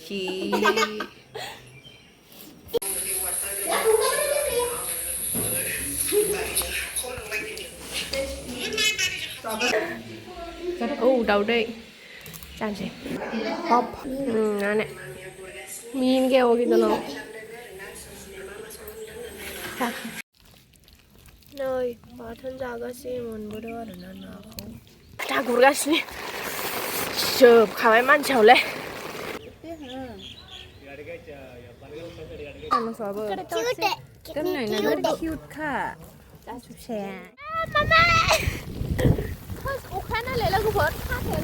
Chị đầu đây Chan gì pop này min keo gitu loh nơi bà thân gia 가시 문 보러는 나고 다 구르가시니 저 가만히 만져올래 cái này là rất cuteค่ะđã chụp xe mama ok nó lại là cái vợt khác thế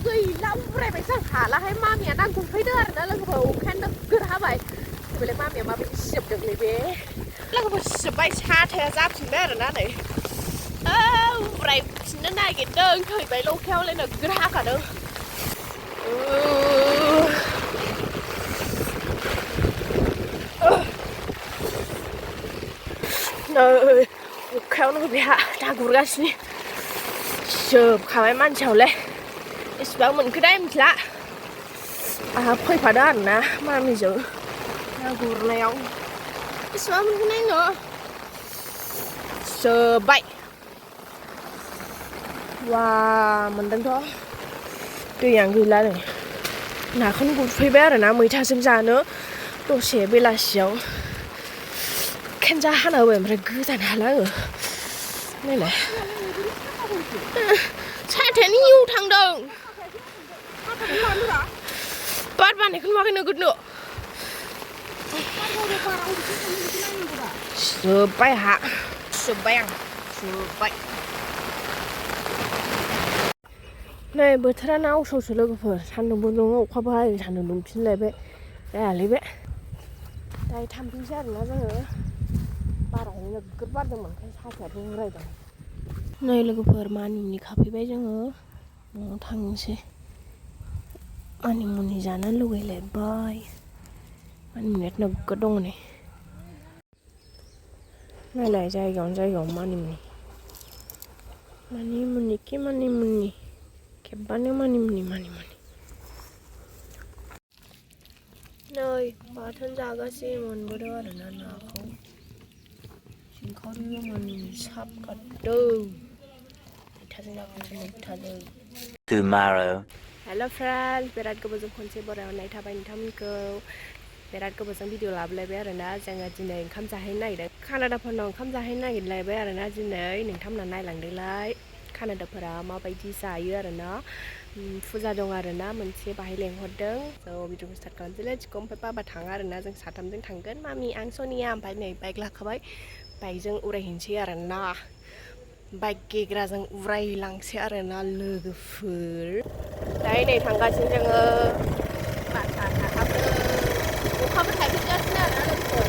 người lâu rồi phải sang thả là hay ma mẹ đang cùng thấy đứa đó là cái vợt ok nó cứ thả vậy vậy là ma mẹ mà bị sập đượcเลยbé là cái vợt sập bay xa thế giáp chính đó rồi đó này vậy nó này cái đơn thời bay lâu theo lên là cứ thả cả đâu ơi khéo nó bị hạ ta cúi ra xí chờ khảo em ăn chầu lên isbang mình cứ đây mình lạ phơi phá đàn nè mà mình giữ ta cúi leo isbang mình cứ đây nữa chờ bậy và mình đang đó tuy rằng gửi lại này là không có phơi bé rồi nè mới cha sinh ra nữa tôi sẽ bị là xấu khen ra hắn ở bên mà cứ thành hà lá rồi này này sai thế nhiều thằng đâu bắt bạn này không cái nữa good nữa sờ bay hạ sờ bang này bữa thà nào sầu sầu lơ cái thằng đồng bông đồng khoa bay thằng đồng chín lấy bé đây là lấy bé đây thăm pizza rồi nó nữa này là cái Pwrnao ni khapi bai jang thang se ani muni jana lugai le bai ani net na ka dong ne này lại jai gong mani muni ke bani mani nơi bà thân gia ga si mon bo do na na không Tomorrow. Hello friends, berat kebetulan konser baru naik tabai tham ke berat kebetulan video lab lebih arena jangan jenis Wngkam Jahwibai dan Kannada Pwrnao Wngkam Jahwibai lebih arena jenis Wngkam nanai lang delay Kannada pura mau bayi saya arena fuza dong arena moनसे बाहाय लेंहरदों so video start खालामनोसै let's go ओमफ्राय बाबा थाङा आरोना जों साथामजों थांगोन mummy आं सनिया ओमफ्राय नै बाइक लाखाबाय बाइकजों उरायहैनोसै आरोना बाइक गेग्राजों उरायलांसै आरोना लोगोफोर दायो नै थांगासिनो जोङो बासा थाखाबो अखाबो थाइफ्रिगासिनो आरोना लोगोफोर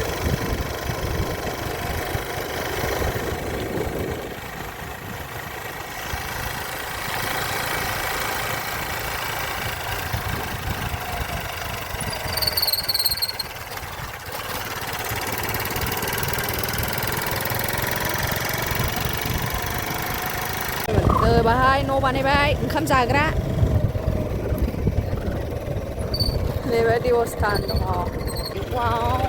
बाहाय न' बानायबाय ओंखाम जाग्रा बेबायदि अस्थान दङ वाव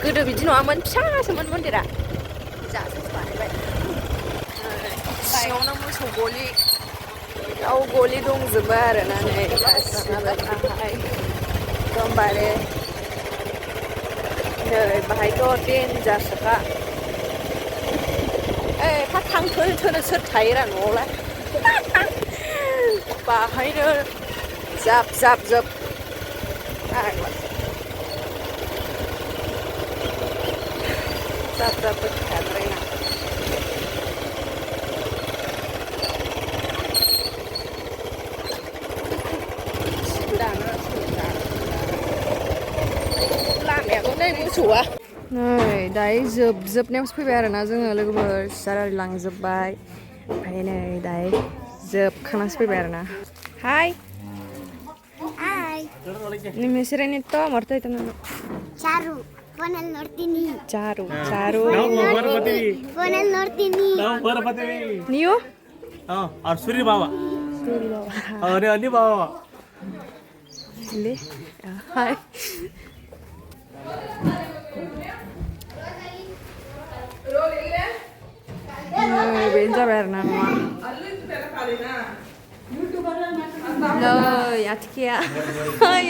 गोदो बिदि नङामोन फिसासोमोन मन्दिरा जासो बानायबाय सिङावनो मोसौ गलि दाउ गलि दंजोबो आरोना नै गासिबो बाहाय एकदमबारे नै बाहायथ' देन्जारसोखा एफा थांथोनो सोर थायोरा न'आवलाय बाहायनो जाब थाद्रायना लामायाबो नै मोसौआ नै दायो जोबनायावसो फैबाय आरोना जोङो लोगोफोर सियार लांजोबबाय ओमफ्राय नै दायो जोबखांनासो फैबाय आरोना हाय ನಿಮ್ಮ ಹೆಸರೇನಿತ್ತು ಮರ್ತೋಯ್ತು ನಾನು ಚಾರು ಫೋನಲ್ಲಿ ನೋಡ್ತೀನಿ ಚಾರು ಫೋನಲ್ಲಿ ನೋಡ್ತೀನಿ ನೀವು और सूर्य बाबा 언니 봐. ಇಲ್ಲಿ ಹಾಯ್ ಬೇಜಾರು ನಮ್ಮ ಯಾತಕ್ಕೆ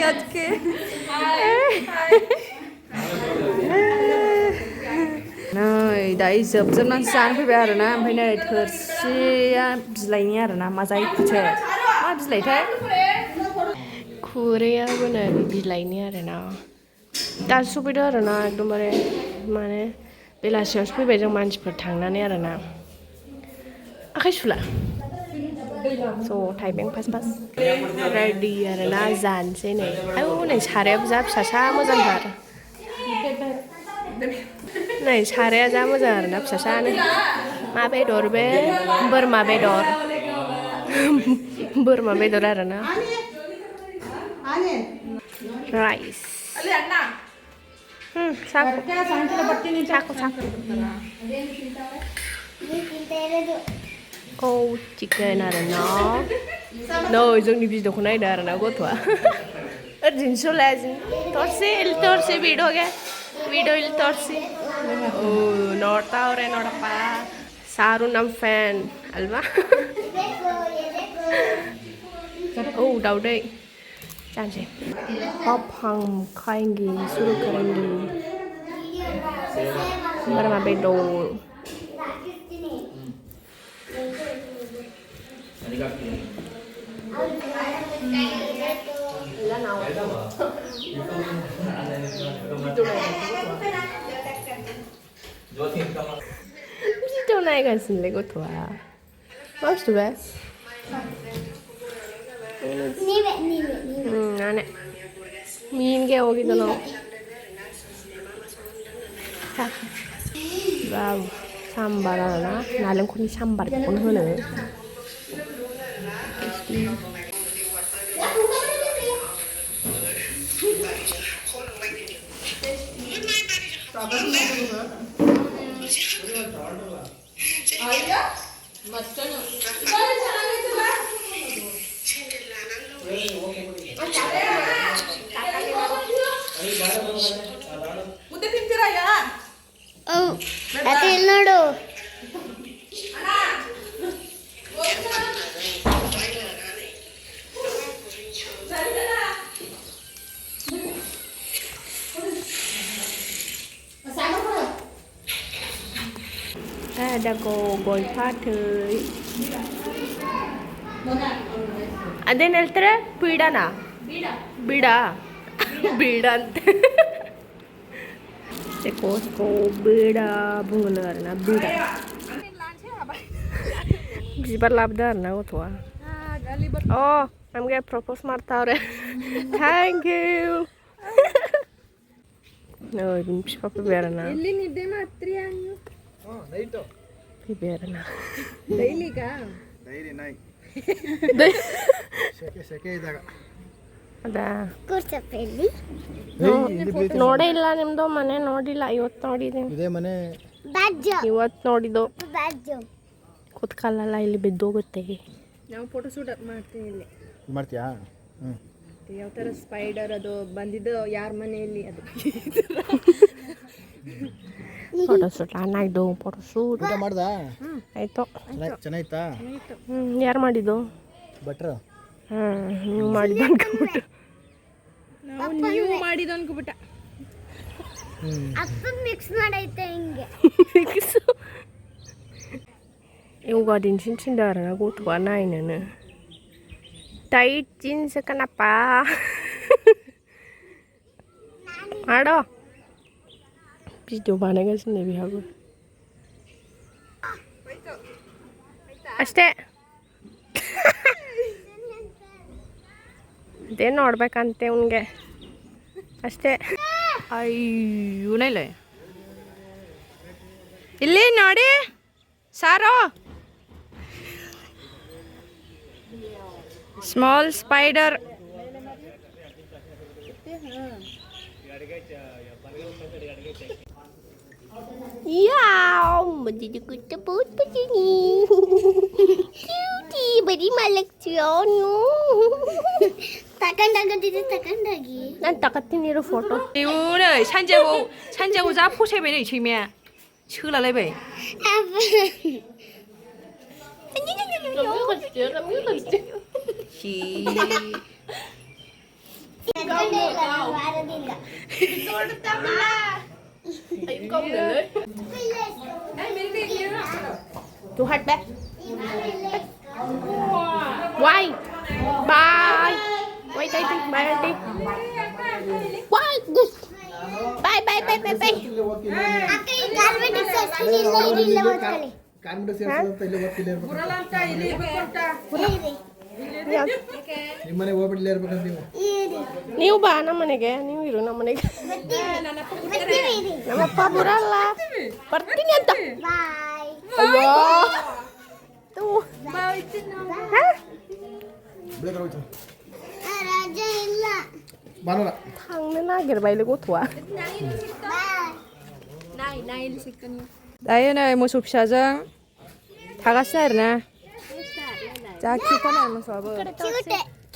ಯಾತಕ್ಕೆ दायो जोबजोबनानै जानो फैबाय आरोना ओमफ्राय नै थोरसिया बिलाइनि आरोना मा जायोथाय मा बिलाइथाय खुरैयाबो नै बिलाइनि आरोना दा सफैदो आरोना एकदमबारे माने बेलासियावसो फैबाय जों मानसिफोर थांनानै आरोना आखाइ सुला स' थाइबें फास फास रेडि आरोना जानोसै नै आयौ नै सारायाबो जा फिसासा मोजांथार नै साराया जा मोजां आरोना फिसासानो मा बेदर बे बोरमा बेदर बोरमा बेदर आरोना राइस साको साको साको औ चिकेन आरोना नै जोंनि भिडिअखौ नायदो आरोना गथ'आ ओरैनोसो लाया torsi video il torsi ನೋಡ್ತಾವ್ರೆ ನೋಡಪ್ಪ ಸಾರು ನಮ್ಮ ಫ್ಯಾನ್ ಅಲ್ವಾ ಓ ಡೌಡೆ ಚಾನ್ಸೆ अब हम खाएंगे शुरू करेंगे बरमा बेदर Video 나가신래 고토와 맛있어 왜? 안해 미인게 오기도 너 와우 삼바라나 나는 콘이 삼바를 본 흐는 ಅದು ಇಲ್ಲಿ ನೋಡು ada goy ಪಾಠಯ್ ಅದೇನು ಹೇಳ್ತಾರೆ ಪೀಡನಾ ಬೀಡ ಬೀಡ ಅಂತ ಕೋಸ್ಕೋ ಬೀಡ बुङो आरोना ಬೀಡ बिबार लाबोदो आरोना गथ'आ अ ನಮಗೆ ಪ್ರಪೋಸ್ ಮಾಡ್ತಾವ್ರೆ ಥ್ಯಾಂಕ್ ಯು नै बिनि बिफा फैबाय आरोना ಎಲ್ಲಿ ನಿದ್ದೆ ಮಾಡ್ತೀರಿ ನೀವು फैबाय आरोना ಡೈಲಿಗಾ ಡೈರಿ ನೈ ಸೆಕೆ ಇದ್ದಾಗ ಅದಾ ಕೂರ್ಸಪ್ಪಲ್ಲಿ ನೋಡೇ ಇಲ್ಲ ನಿಮ್ದು ಮನೆ ನೋಡಿಲ್ಲ ಇವತ್ತು ನೋಡಿದ್ದೀನಿ ಇದೇ ಮನೆ ಬಾಜು ಇವತ್ತು ನೋಡಿದ್ದು ಬಾಜು ಕೂತ್ಕಲ್ಲ ಇಲ್ಲಿ ಬಿದ್ದೋಗುತ್ತೆ ನಾವು ಫೋಟೋ ಶೂಟ್ ಮಾಡ್ತೀವಿ ಇಲ್ಲಿ ಮಾಡ್ತೀಯಾ ಯಾವ ಥರ ಸ್ಪೈಡರ್ ಅದು ಬಂದಿದ್ದು ಯಾರ ಮನೆಯಲ್ಲಿ ಅದು ಫೋಟೋ ಶೂಟ್ ಚೆನ್ನಾಗಿದ್ದು ಫೋಟೋ ಶೂಟ್ ಊಟ ಮಾಡ್ದಾ ಆಯಿತು ಚೆನ್ನಾಯ್ತಾ ಯಾರು ಮಾಡಿದ್ದು ಭಟ್ರು ನೀವು ಮಾಡಿದ್ದು ಅನ್ಕೊಂಬಿಟ್ಟು ನಾವು ನೀವು ಮಾಡಿದ್ದು ಅನ್ಕೊಬಿಟ್ಟ ಅಪ್ಪ ಮಿಕ್ಸ್ ಮಾಡೈತೆ ಹಿಂಗೆ 이거 딘친친다 아르나 고토가 나이는 타이트 진스 까나빠 알아 비디오 반해가신네 비하고 ಅಷ್ಟೇ ಅದೇ ನೋಡ್ಬೇಕಂತೆ ಅವನಿಗೆ ಅಷ್ಟೇ ಅಯ್ಯೋ ಇಲ್ಲ ಇಲ್ಲಿ ನೋಡಿ ಸಾರೋ small spider Yaw, menjadi kutebut begini. Cutie, beri malakciono. Takkan lagi. Nan takatin niru foto. 아이고 네 산자고 자 포세배 네 지미야 쳐라래배 시 Chú hát bé. Quay. Bye. Quay tay đi, bye đi. Quay. Bye. ನಿಮ್ಮನೆ ಹೋಗ್ಬಿಡ್ಲಿ ಇರ್ಬೇಕಂತ ನೀವು ನೀವು ಬಾ ನಮ್ಮ ಮನೆಗೆ ನೀವು ಇರು ನಮ್ಮ ಮನೆಗೆ ನಮ್ಮಪ್ಪ ಬರಲ್ಲ ಬರ್ತೀನಿ ಅಂತ ಅಯ್ಯೋ ತೂ ಭಾನುವಾರ थांनो नागिरबायलै गथ'आ दायो नै मोसौ फिसाजों थागासिनो आरोना जा किउटखा मोसौआबो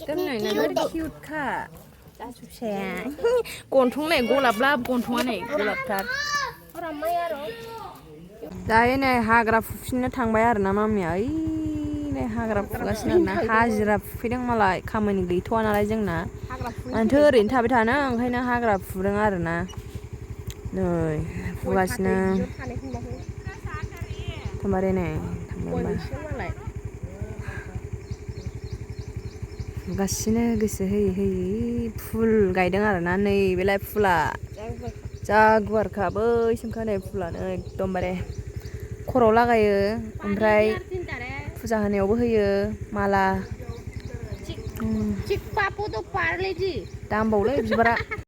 दोननाय किउटखा मोसौ फिसाया गन्थं नै गलाबलाब गन्थङा नै गलाबथार दायो नै हाग्रा फुफिननो थांबाय आरोना मामिया ओइ नै हाग्रा फुगासिनो आरोना हाजिरा फुफैदों मालाय खामानि गैथ'वा नालाय जोंना मानोथो ओरैनो थाबाय थानो ओंखायनो हाग्रा फुदों आरोना नै फुगासिनो थांबाय नै थांबाय फुगासिनो गोसो होयै फुल गायदों आरोना नै बेलाय फुला जा गुवारखा बैसिमखा नै फुलानो एकदमबारे खर'आव लागायो ओमफ्राय फुजा होनायावबो होयो माला दामबावलै बिबारा